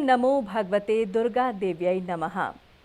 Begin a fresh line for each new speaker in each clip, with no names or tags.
नमो भगवते दुर्गा देव्यै नमः।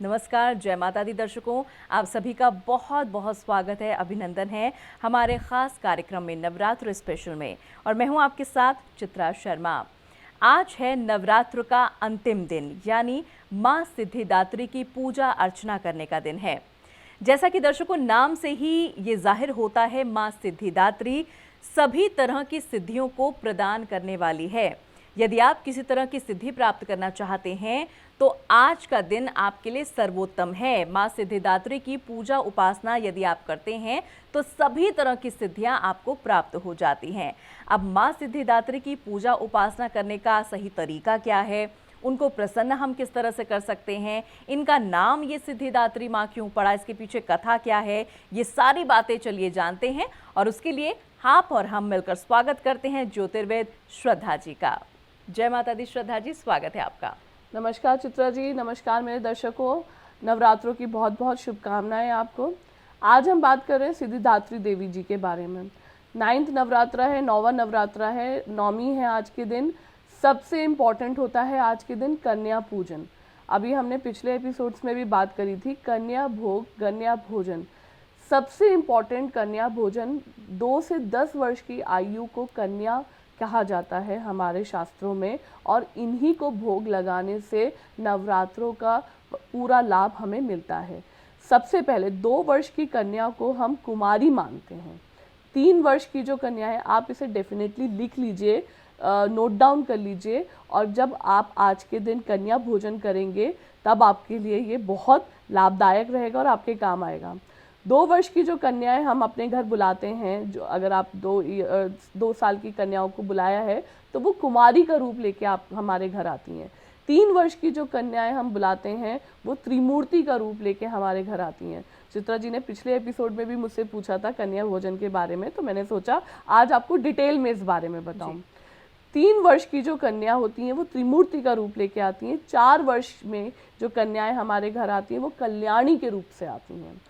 नमस्कार, जय माता दी दर्शकों, आप सभी का बहुत बहुत स्वागत है, अभिनंदन है हमारे खास कार्यक्रम में नवरात्र स्पेशल में। और मैं हूं आपके साथ चित्रा शर्मा। आज है नवरात्र का अंतिम दिन, यानी मां सिद्धिदात्री की पूजा अर्चना करने का दिन है। जैसा कि दर्शकों नाम से ही ये जाहिर होता है, मां सिद्धिदात्री सभी तरह की सिद्धियों को प्रदान करने वाली है। यदि आप किसी तरह की सिद्धि प्राप्त करना चाहते हैं तो आज का दिन आपके लिए सर्वोत्तम है। मां सिद्धिदात्री की पूजा उपासना यदि आप करते हैं तो सभी तरह की सिद्धियां आपको प्राप्त हो जाती हैं। अब मां सिद्धिदात्री की पूजा उपासना करने का सही तरीका क्या है, उनको प्रसन्न हम किस तरह से कर सकते हैं, इनका नाम ये सिद्धिदात्री मां क्यों पड़ा, इसके पीछे कथा क्या है, ये सारी बातें चलिए जानते हैं। और उसके लिए आप और हम मिलकर स्वागत करते हैं ज्योतिर्वेद श्रद्धा जी का। जय माता दी श्रद्धा जी, स्वागत है आपका।
नमस्कार चित्रा जी, नमस्कार मेरे दर्शकों, नवरात्रों की बहुत बहुत शुभकामनाएं आपको। आज हम बात कर रहे हैं सिद्धिदात्री देवी जी के बारे में। 9th नवरात्रा है, 9वां नवरात्रा है, 9वीं है आज के दिन। सबसे इम्पॉर्टेंट होता है आज के दिन कन्या पूजन। अभी हमने पिछले एपिसोड्स में भी बात करी थी, कन्या भोग, कन्या भोजन। सबसे इम्पॉर्टेंट कन्या भोजन, 2 से 10 वर्ष की आयु को कन्या कहा जाता है हमारे शास्त्रों में, और इन्हीं को भोग लगाने से नवरात्रों का पूरा लाभ हमें मिलता है। सबसे पहले 2 वर्ष की कन्या को हम कुमारी मानते हैं। 3 वर्ष की जो कन्या है, आप इसे डेफिनेटली लिख लीजिए, नोट डाउन कर लीजिए, और जब आप आज के दिन कन्या भोजन करेंगे तब आपके लिए ये बहुत लाभदायक रहेगा और आपके काम आएगा। 2 वर्ष की जो कन्याएं हम अपने घर बुलाते हैं, जो अगर आप 2 साल की कन्याओं को बुलाया है तो वो कुमारी का रूप लेके आप हमारे घर आती हैं। 3 वर्ष की जो कन्याएं हम बुलाते हैं वो त्रिमूर्ति का रूप लेके हमारे घर आती हैं। चित्रा जी ने पिछले एपिसोड में भी मुझसे पूछा था कन्या भोजन के बारे में, तो मैंने सोचा आज आपको डिटेल में इस बारे में बताऊं। 3 वर्ष की जो कन्या होती हैं वो त्रिमूर्ति का रूप लेके आती हैं। 4 वर्ष में जो कन्याएं हमारे घर आती हैं वो कल्याणी के रूप से आती हैं।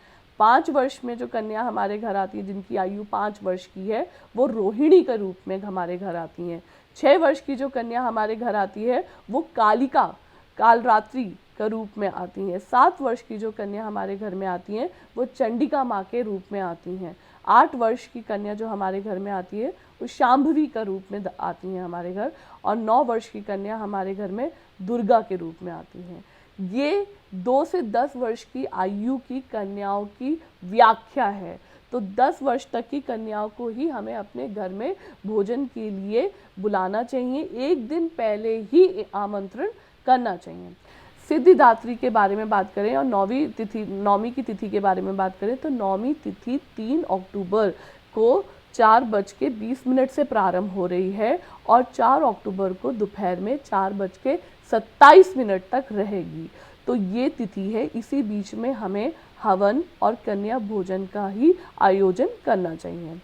5 वर्ष में जो कन्या हमारे घर आती है, जिनकी आयु 5 वर्ष की है, वो रोहिणी के रूप में हमारे घर आती हैं। 6 वर्ष की जो कन्या हमारे घर आती है वो कालिका, कालरात्रि का रूप में आती हैं। 7 वर्ष की जो कन्या हमारे घर में आती हैं वो चंडिका माँ के रूप में आती हैं। 8 वर्ष की कन्या जो हमारे घर में आती है वो शांभवी का रूप में आती हैं हमारे घर। और 9 वर्ष की कन्या हमारे घर में दुर्गा के रूप में आती हैं। ये 2 से 10 वर्ष की आयु की कन्याओं की व्याख्या है। तो 10 वर्ष तक की कन्याओं को ही हमें अपने घर में भोजन के लिए बुलाना चाहिए, एक दिन पहले ही आमंत्रण करना चाहिए। सिद्धिदात्री के बारे में बात करें और 9वीं की तिथि के बारे में बात करें तो 9वीं तिथि 3 अक्टूबर को 4:20 से प्रारंभ हो रही है और 4 अक्टूबर को दोपहर में 4:27 तक रहेगी। तो ये तिथि है, इसी बीच में हमें हवन और कन्या भोजन का ही आयोजन करना चाहिए।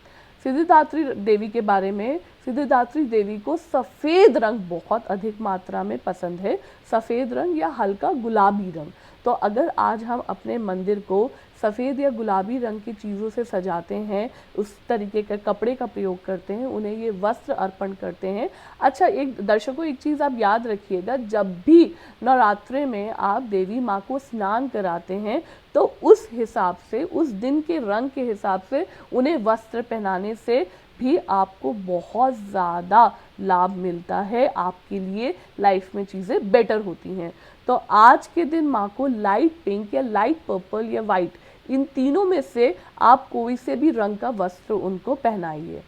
सिद्धिदात्री देवी के बारे में, सिद्धिदात्री देवी को सफ़ेद रंग बहुत अधिक मात्रा में पसंद है, सफ़ेद रंग या हल्का गुलाबी रंग। तो अगर आज हम अपने मंदिर को सफ़ेद या गुलाबी रंग की चीज़ों से सजाते हैं, उस तरीके के कपड़े का प्रयोग करते हैं, उन्हें ये वस्त्र अर्पण करते हैं। अच्छा, दर्शकों एक चीज़ आप याद रखिएगा, जब भी नवरात्रे में आप देवी माँ को स्नान कराते हैं तो उस हिसाब से, उस दिन के रंग के हिसाब से उन्हें वस्त्र पहनाने से भी आपको बहुत ज़्यादा लाभ मिलता है। आपके लिए लाइफ में चीज़ें बेटर होती हैं। तो आज के दिन माँ को लाइट पिंक या लाइट पर्पल या वाइट, इन तीनों में से आप कोई से भी रंग का वस्त्र उनको पहनाइए।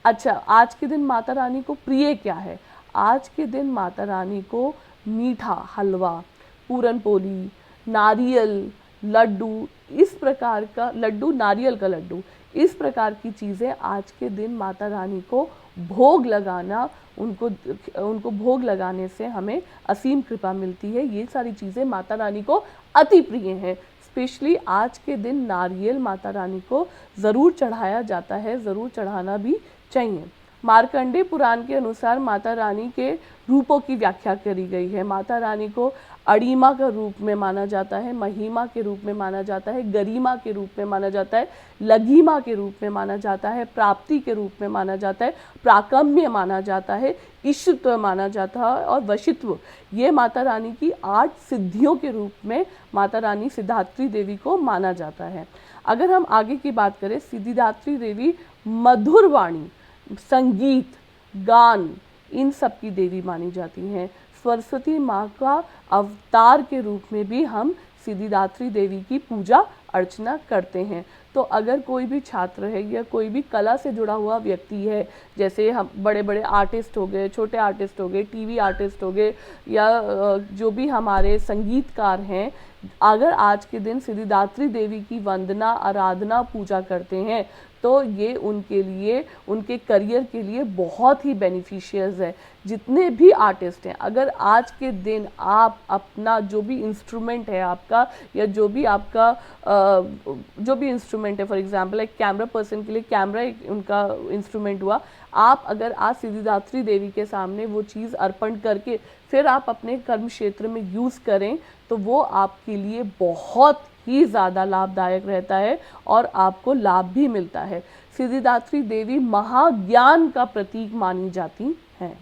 अच्छा, आज के दिन माता रानी को प्रिय क्या है? आज के दिन माता रानी को मीठा हलवा, पूरन पोली, नारियल लड्डू, इस प्रकार का लड्डू, नारियल का लड्डू, इस प्रकार की चीज़ें आज के दिन माता रानी को भोग लगाना, उनको भोग लगाने से हमें असीम कृपा मिलती है। ये सारी चीज़ें माता रानी को अति प्रिय हैं। स्पेशली आज के दिन नारियल माता रानी को ज़रूर चढ़ाया जाता है, ज़रूर चढ़ाना भी चाहिए। मार्कंडेय पुराण के अनुसार माता रानी के रूपों की व्याख्या करी गई है। माता रानी को अड़िमा का रूप में माना जाता है, महिमा के रूप में माना जाता है, गरिमा के रूप में माना जाता है, लघिमा के रूप में माना जाता है, प्राप्ति के रूप में माना जाता है, प्राकम्य माना जाता है, ईश्वरत्व माना जाता है और वशित्व। ये माता रानी की 8 सिद्धियों के रूप में माता रानी सिद्धिदात्री देवी को माना जाता है। अगर हम आगे की बात करें, सिद्धिदात्री देवी मधुर वाणी, संगीत, गान, इन सब की देवी मानी जाती हैं। सरस्वती माँ का अवतार के रूप में भी हम सिद्धिदात्री देवी की पूजा अर्चना करते हैं। तो अगर कोई भी छात्र है या कोई भी कला से जुड़ा हुआ व्यक्ति है, जैसे हम बड़े बड़े आर्टिस्ट हो गए, छोटे आर्टिस्ट हो गए, टीवी आर्टिस्ट हो गए, या जो भी हमारे संगीतकार हैं, अगर आज के दिन सिद्धिदात्री देवी की वंदना, आराधना, पूजा करते हैं तो ये उनके लिए, उनके करियर के लिए बहुत ही बेनिफिशियस है। जितने भी आर्टिस्ट हैं, अगर आज के दिन आप अपना जो भी इंस्ट्रूमेंट है आपका, या जो भी आपका जो भी इंस्ट्रूमेंट है, फॉर एग्जांपल एक कैमरा पर्सन के लिए कैमरा एक उनका इंस्ट्रूमेंट हुआ, आप अगर आज सिद्धिदात्री देवी के सामने वो चीज़ अर्पण करके फिर आप अपने कर्म क्षेत्र में यूज़ करें तो वो आपके लिए बहुत ही ज़्यादा लाभदायक रहता है और आपको लाभ भी मिलता है। सिद्धिदात्री देवी महाज्ञान का प्रतीक मानी जाती हैं।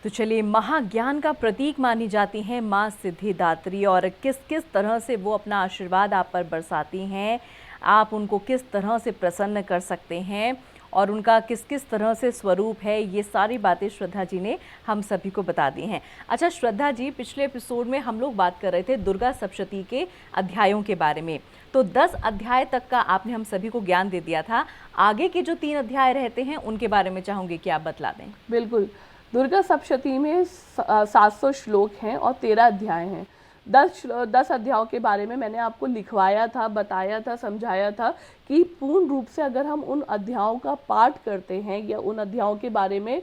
तो चलिए, महाज्ञान का प्रतीक मानी जाती हैं माँ सिद्धिदात्री, और किस किस तरह से वो अपना आशीर्वाद आप पर बरसाती हैं, आप उनको किस तरह से प्रसन्न कर सकते हैं और उनका किस किस तरह से स्वरूप है, ये सारी बातें श्रद्धा जी ने हम सभी को बता दी हैं। अच्छा श्रद्धा जी, पिछले एपिसोड में हम लोग बात कर रहे थे दुर्गा सप्तशती के अध्यायों के बारे में, तो 10 अध्याय तक का आपने हम सभी को ज्ञान दे दिया था। आगे के जो 3 अध्याय रहते हैं उनके बारे में चाहूँगी कि आप बतला दें।
बिल्कुल। दुर्गा सप्तशती में 700 श्लोक हैं और 13 अध्याय हैं। 10 अध्यायों के बारे में मैंने आपको लिखवाया था, बताया था, समझाया था कि पूर्ण रूप से अगर हम उन अध्यायों का पाठ करते हैं या उन अध्यायों के बारे में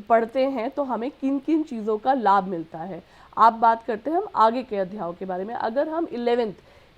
पढ़ते हैं तो हमें किन किन चीज़ों का लाभ मिलता है। आप बात करते हैं हम आगे के अध्यायों के बारे में। अगर हम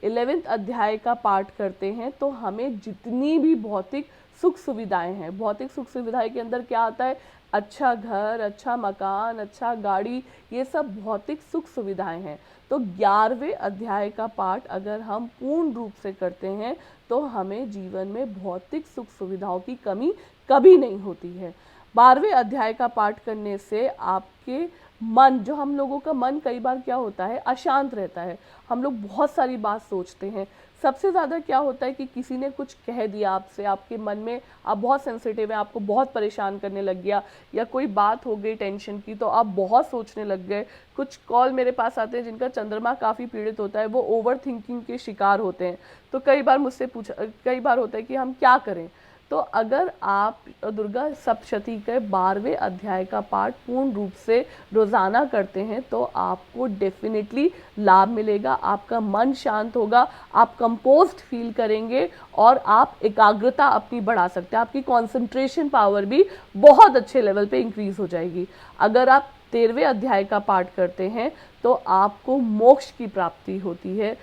11th अध्याय का पाठ करते हैं तो हमें जितनी भी भौतिक सुख सुविधाएं हैं, भौतिक सुख सुविधाएं के अंदर क्या आता है, अच्छा घर, अच्छा मकान, अच्छा गाड़ी, ये सब भौतिक सुख सुविधाएं हैं। तो 11वें अध्याय का पाठ अगर हम पूर्ण रूप से करते हैं तो हमें जीवन में भौतिक सुख सुविधाओं की कमी कभी नहीं होती है। 12वें अध्याय का पाठ करने से आपके मन, जो हम लोगों का मन कई बार क्या होता है, अशांत रहता है, हम लोग बहुत सारी बात सोचते हैं। सबसे ज़्यादा क्या होता है कि किसी ने कुछ कह दिया आपसे, आपके मन में, आप बहुत सेंसिटिव हैं, आपको बहुत परेशान करने लग गया, या कोई बात हो गई टेंशन की तो आप बहुत सोचने लग गए। कुछ कॉल मेरे पास आते हैं जिनका चंद्रमा काफ़ी पीड़ित होता है, वो ओवर थिंकिंग के शिकार होते हैं। तो कई बार मुझसे कई बार होता है कि हम क्या करें। तो अगर आप दुर्गा सप्तशती के 12वें अध्याय का पाठ पूर्ण रूप से रोज़ाना करते हैं तो आपको डेफिनेटली लाभ मिलेगा, आपका मन शांत होगा, आप कंपोज्ड फील करेंगे और आप एकाग्रता अपनी बढ़ा सकते हैं, आपकी कंसंट्रेशन पावर भी बहुत अच्छे लेवल पे इंक्रीज़ हो जाएगी। अगर आप 13वें अध्याय का पाठ करते हैं तो आपको मोक्ष की प्राप्ति होती है,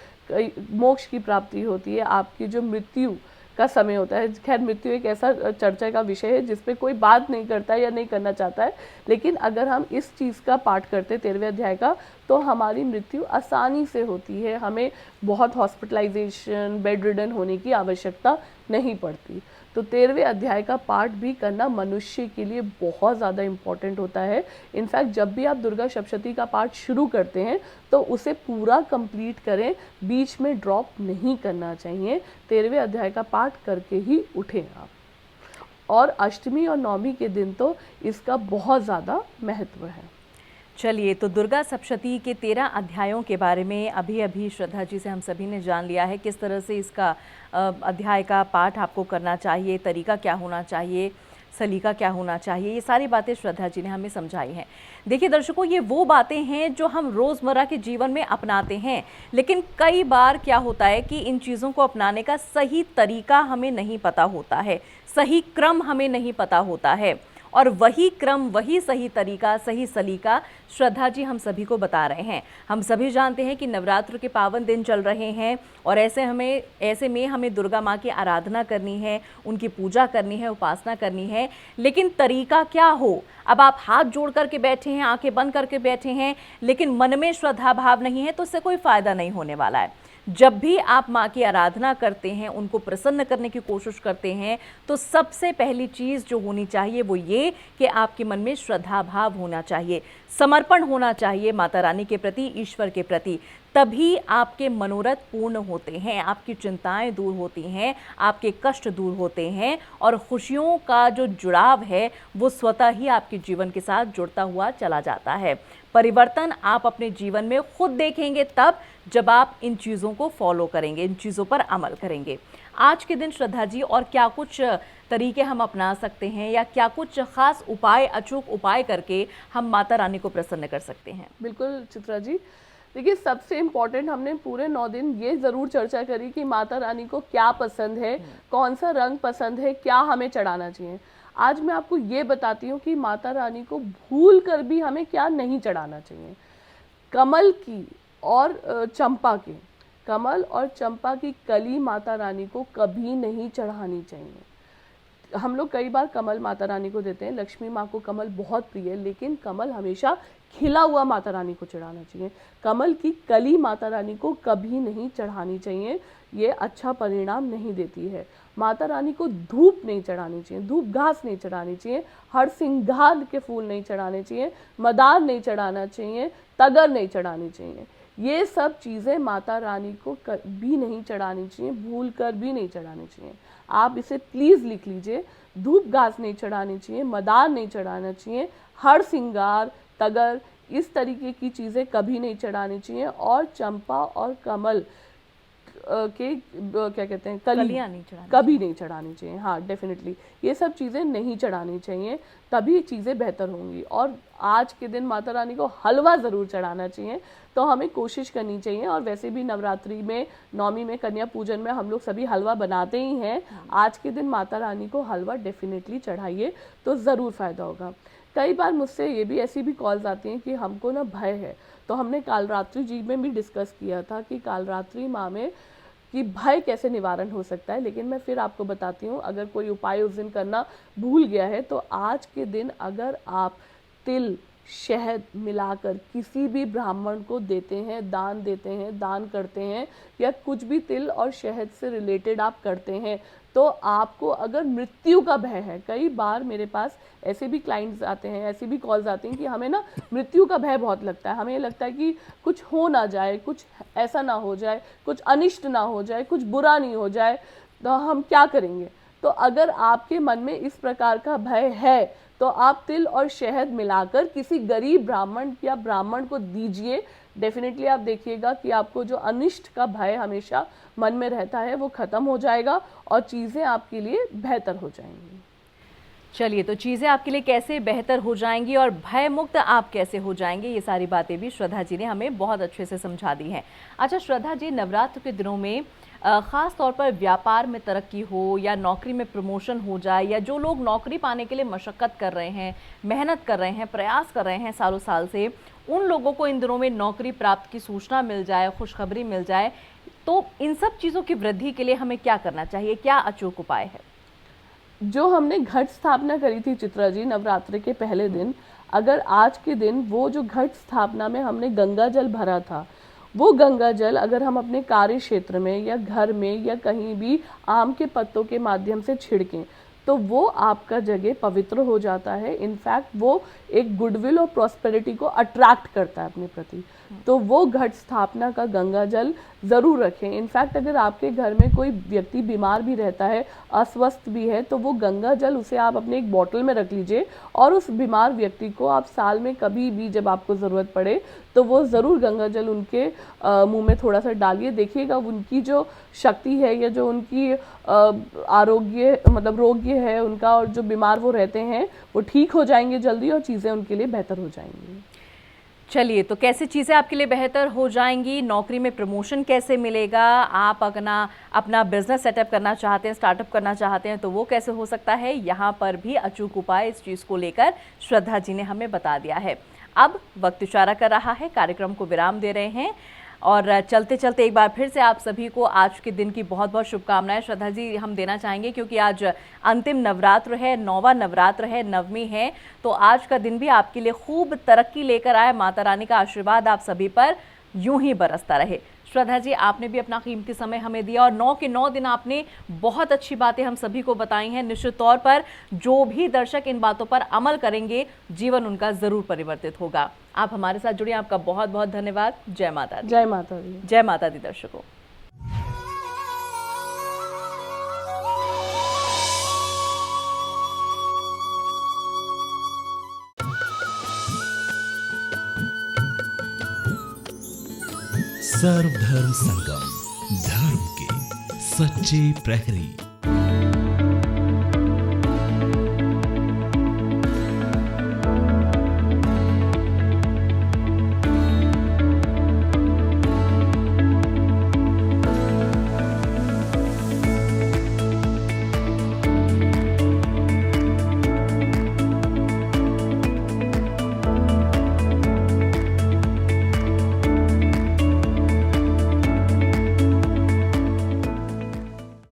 आपकी जो मृत्यु का समय होता है। खैर, मृत्यु एक ऐसा चर्चा का विषय है जिस पे कोई बात नहीं करता है या नहीं करना चाहता है, लेकिन अगर हम इस चीज़ का पाठ करते हैं 13वें अध्याय का तो हमारी मृत्यु आसानी से होती है, हमें बहुत हॉस्पिटलाइजेशन, बेड रिडन होने की आवश्यकता नहीं पड़ती। तो 13वें अध्याय का पाठ भी करना मनुष्य के लिए बहुत ज़्यादा इम्पॉर्टेंट होता है। इनफैक्ट जब भी आप दुर्गा सप्तशती का पाठ शुरू करते हैं तो उसे पूरा कंप्लीट करें, बीच में ड्रॉप नहीं करना चाहिए। 13वें अध्याय का पाठ करके ही उठें आप। और अष्टमी और नवमी के दिन तो इसका बहुत ज़्यादा महत्व है।
चलिए, तो दुर्गा सप्तशती के 13 अध्यायों के बारे में अभी श्रद्धा जी से हम सभी ने जान लिया है, किस तरह से इसका अध्याय का पाठ आपको करना चाहिए, तरीका क्या होना चाहिए, सलीका क्या होना चाहिए, ये सारी बातें श्रद्धा जी ने हमें समझाई हैं। देखिए दर्शकों, ये वो बातें हैं जो हम रोज़मर्रा के जीवन में अपनाते हैं, लेकिन कई बार क्या होता है कि इन चीज़ों को अपनाने का सही तरीका हमें नहीं पता होता है, सही क्रम हमें नहीं पता होता है, और वही क्रम, वही सही तरीका, सही सलीका श्रद्धा जी हम सभी को बता रहे हैं। हम सभी जानते हैं कि नवरात्र के पावन दिन चल रहे हैं और ऐसे में हमें दुर्गा माँ की आराधना करनी है, उनकी पूजा करनी है, उपासना करनी है, लेकिन तरीका क्या हो? अब आप हाथ जोड़ करके बैठे हैं, आंखें बंद करके बैठे हैं, लेकिन मन में श्रद्धा भाव नहीं है, तो उससे कोई फायदा नहीं होने वाला है। जब भी आप माँ की आराधना करते हैं, उनको प्रसन्न करने की कोशिश करते हैं, तो सबसे पहली चीज़ जो होनी चाहिए वो ये कि आपके मन में श्रद्धा भाव होना चाहिए, समर्पण होना चाहिए माता रानी के प्रति, ईश्वर के प्रति। तभी आपके मनोरथ पूर्ण होते हैं, आपकी चिंताएं दूर होती हैं, आपके कष्ट दूर होते हैं और खुशियों का जो जुड़ाव है वो स्वतः ही आपके जीवन के साथ जुड़ता हुआ चला जाता है। परिवर्तन आप अपने जीवन में खुद देखेंगे तब जब आप इन चीज़ों को फॉलो करेंगे, इन चीज़ों पर अमल करेंगे। आज के दिन श्रद्धा जी और क्या कुछ तरीके हम अपना सकते हैं या क्या कुछ खास उपाय, अचूक उपाय करके हम माता रानी को प्रसन्न कर सकते हैं?
बिल्कुल चित्रा जी, देखिए सबसे इम्पॉर्टेंट हमने पूरे 9 दिन ये ज़रूर चर्चा करी कि माता रानी को क्या पसंद है, कौन सा रंग पसंद है, क्या हमें चढ़ाना चाहिए। आज मैं आपको ये बताती हूँ कि माता रानी को भूल कर भी हमें क्या नहीं चढ़ाना चाहिए। कमल की और चंपा की, कमल और चंपा की कली माता रानी को कभी नहीं चढ़ानी चाहिए। हम लोग कई बार कमल माता रानी को देते हैं, लक्ष्मी माँ को कमल बहुत प्रिय है, लेकिन कमल हमेशा खिला हुआ माता रानी को चढ़ाना चाहिए। कमल की कली माता रानी को कभी नहीं चढ़ानी चाहिए, ये अच्छा परिणाम नहीं देती है। माता रानी को धूप नहीं चढ़ानी चाहिए, धूप घास नहीं चढ़ानी चाहिए, हर सिंगार के फूल नहीं चढ़ाने चाहिए, मदार नहीं चढ़ाना चाहिए, तगर नहीं चढ़ानी चाहिए। ये सब चीज़ें माता रानी को कभी नहीं चढ़ानी चाहिए, भूल कर भी नहीं चढ़ानी चाहिए। आप इसे प्लीज़ लिख लीजिए, धूप घास नहीं चढ़ानी चाहिए, मदार नहीं चढ़ाना चाहिए, हर सिंगार, तगर, इस तरीके की चीज़ें कभी नहीं चढ़ानी चाहिए। और चंपा और कमल के क्या कहते हैं, कलियां कभी नहीं चढ़ानी चाहिए। हाँ, डेफिनेटली ये सब चीज़ें नहीं चढ़ानी चाहिए, तभी चीज़ें बेहतर होंगी। और आज के दिन माता रानी को हलवा ज़रूर चढ़ाना चाहिए, तो हमें कोशिश करनी चाहिए। और वैसे भी नवरात्रि में, नवमी में, कन्या पूजन में हम लोग सभी हलवा बनाते ही हैं। आज के दिन माता रानी को हलवा डेफिनेटली चढ़ाइए, तो ज़रूर फ़ायदा होगा। कई बार मुझसे ये भी ऐसी भी कॉल्स आती हैं कि हमको ना भय है, तो हमने कालरात्रि जी में भी डिस्कस किया था कि कालरात्रि माँ में कि भय कैसे निवारण हो सकता है। लेकिन मैं फिर आपको बताती हूँ, अगर कोई उपाय उस दिन करना भूल गया है तो आज के दिन अगर आप तिल, शहद मिलाकर किसी भी ब्राह्मण को देते हैं, दान देते हैं, दान करते हैं, या कुछ भी तिल और शहद से रिलेटेड आप करते हैं, तो आपको अगर मृत्यु का भय है, कई बार मेरे पास ऐसे भी क्लाइंट्स आते हैं, ऐसी भी कॉल्स आती हैं कि हमें ना मृत्यु का भय बहुत लगता है, हमें लगता है कि कुछ हो ना जाए, कुछ ऐसा ना हो जाए, कुछ अनिष्ट ना हो जाए, कुछ बुरा नहीं हो जाए, तो हम क्या करेंगे। तो अगर आपके मन में इस प्रकार का भय है तो आप तिल और शहद मिलाकर किसी गरीब ब्राह्मण या ब्राह्मण को दीजिए। डेफिनेटली आप देखिएगा कि आपको जो अनिष्ट का भय हमेशा मन में रहता है वो खत्म हो जाएगा और चीज़ें आपके लिए बेहतर हो जाएंगी।
चलिए, तो चीज़ें आपके लिए कैसे बेहतर हो जाएंगी और भय मुक्त आप कैसे हो जाएंगे, ये सारी बातें भी श्रद्धा जी ने हमें बहुत अच्छे से समझा दी हैं। अच्छा श्रद्धा जी, नवरात्र के दिनों में ख़ास तौर पर व्यापार में तरक्की हो या नौकरी में प्रमोशन हो जाए, या जो लोग नौकरी पाने के लिए मशक्क़त कर रहे हैं, मेहनत कर रहे हैं, प्रयास कर रहे हैं सालों साल से, उन लोगों को इन दिनों में नौकरी प्राप्त की सूचना मिल जाए, खुशखबरी मिल जाए, तो इन सब चीज़ों की वृद्धि के लिए हमें क्या करना चाहिए, क्या अचूक उपाय है?
जो हमने घट स्थापना करी थी चित्रा जी नवरात्रि के पहले दिन, अगर आज के दिन वो जो घट स्थापना में हमने गंगा जल भरा था, वो गंगा जल अगर हम अपने कार्य क्षेत्र में या घर में या कहीं भी आम के पत्तों के माध्यम से छिड़कें तो वो आपका जगह पवित्र हो जाता है। इनफैक्ट वो एक गुडविल और प्रॉस्पेरिटी को अट्रैक्ट करता है अपने प्रति। तो वो घट स्थापना का गंगा जल ज़रूर रखें। इनफैक्ट अगर आपके घर में कोई व्यक्ति बीमार भी रहता है, अस्वस्थ भी है, तो वो गंगा जल उसे आप अपने एक बॉटल में रख लीजिए और उस बीमार व्यक्ति को आप साल में कभी भी जब आपको ज़रूरत पड़े तो वो ज़रूर गंगा जल उनके मुंह में थोड़ा सा डालिए। देखिएगा उनकी जो शक्ति है या जो उनकी आरोग्य मतलब रोग्य है उनका, और जो बीमार वो रहते हैं वो ठीक हो जाएंगे जल्दी और चीज़ें उनके लिए बेहतर हो जाएंगी।
चलिए, तो कैसे चीज़ें आपके लिए बेहतर हो जाएंगी, नौकरी में प्रमोशन कैसे मिलेगा, आप अपना अपना बिजनेस सेटअप करना चाहते हैं, स्टार्टअप करना चाहते हैं, तो वो कैसे हो सकता है, यहाँ पर भी अचूक उपाय इस चीज़ को लेकर श्रद्धा जी ने हमें बता दिया है। अब वक्त इशारा कर रहा है, कार्यक्रम को विराम दे रहे हैं और चलते चलते एक बार फिर से आप सभी को आज के दिन की बहुत बहुत शुभकामनाएं श्रद्धा जी हम देना चाहेंगे, क्योंकि आज अंतिम नवरात्र है, 9वां नवरात्र है, नवमी है, तो आज का दिन भी आपके लिए खूब तरक्की लेकर आए। माता रानी का आशीर्वाद आप सभी पर यूं ही बरसता रहे। श्रद्धा जी, आपने भी अपना कीमती समय हमें दिया और 9 के 9 दिन आपने बहुत अच्छी बातें हम सभी को बताई हैं। निश्चित तौर पर जो भी दर्शक इन बातों पर अमल करेंगे, जीवन उनका जरूर परिवर्तित होगा। आप हमारे साथ जुड़े, आपका बहुत बहुत धन्यवाद। जय माता दी।
जय माता दी।
जय माता दी दर्शकों।
सर्वधर्म संगम, धर्म के सच्चे प्रहरी।